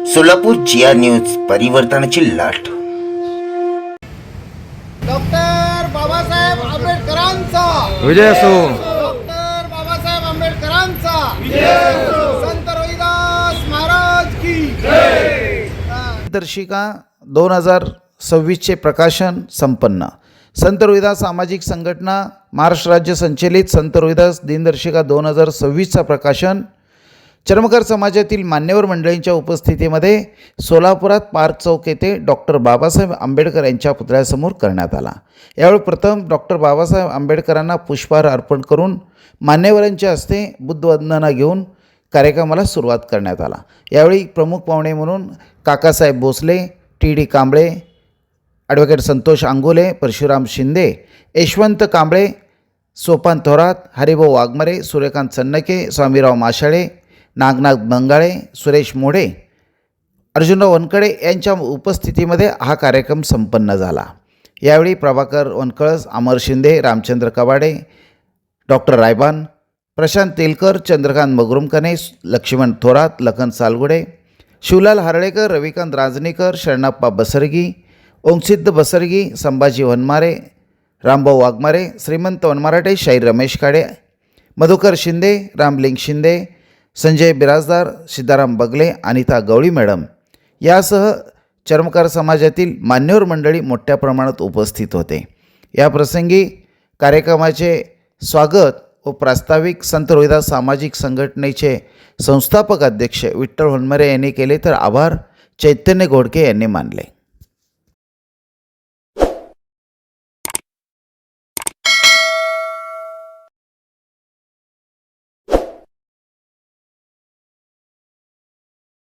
सोलापूर जिया news, परिवर्तनाची लाट. Doctor Babasaheb आंबेडकरांचा विजय असो. डॉक्टर बाबासाहेब आंबेडकरांचा विजय असो. संत रविदास महाराज की जय. दर्शिका 2026चे प्रकाशन संपन्न. संत रविदास सामाजिक संघटना महाराष्ट्र राज्य संचलित संत रविदास दिनदर्शिका 2026चा प्रकाशन चर्मकार समाजातील मान्यवर मंडळींच्या उपस्थितीमध्ये सोलापुरात पार्क चौक येथे डॉक्टर बाबासाहेब आंबेडकर यांच्या पुतळ्यासमोर करण्यात आला. यावेळी प्रथम डॉक्टर बाबासाहेब आंबेडकरांना पुष्पहार अर्पण करून मान्यवरांच्या हस्ते बुद्धवंदना घेऊन कार्यक्रमाला सुरुवात करण्यात आला. यावेळी प्रमुख पाहुणे म्हणून काकासाहेब भोसले, टी.डी. कांबळे, ॲडव्होकेट संतोष अंगोले, परशुराम शिंदे, यशवंत कांबळे, सोपान थोरात, हरिभाऊ वाघमारे, सूर्यकांत चन्नके, स्वामीराव माशाळे, नागनाथ बंगाळे, सुरेश मोढे, अर्जुनराव वनकडे यांच्या उपस्थितीमध्ये हा कार्यक्रम संपन्न झाला. यावेळी प्रभाकर वनकळस, अमर शिंदे, रामचंद्र कवाडे, डॉक्टर रायबान, प्रशांत तेलकर, चंद्रकांत मगरुमकने, लक्ष्मण थोरात, लखन सालगुडे, शिवलाल हरळेकर, रविकांत राजनेकर, शरणप्पा बसरगी, ओंगसिद्ध बसरगी, संभाजी वनमारे, रामभाऊ वाघमारे, श्रीमंत वनमाराटे, शाहीर रमेश काडे, मधुकर शिंदे, रामलिंग शिंदे, संजय बिराजदार, सिद्धाराम बगले, अनिता गवळी मॅडम यासह चर्मकार समाजातील मान्यवर मंडळी मोठ्या प्रमाणात उपस्थित होते. या प्रसंगी कार्यक्रमाचे स्वागत व प्रास्ताविक संत रविदास सामाजिक संघटनेचे संस्थापक अध्यक्ष विठ्ठल होनमरे यांनी केले, तर आभार चैतन्य घोडके यांनी मानले.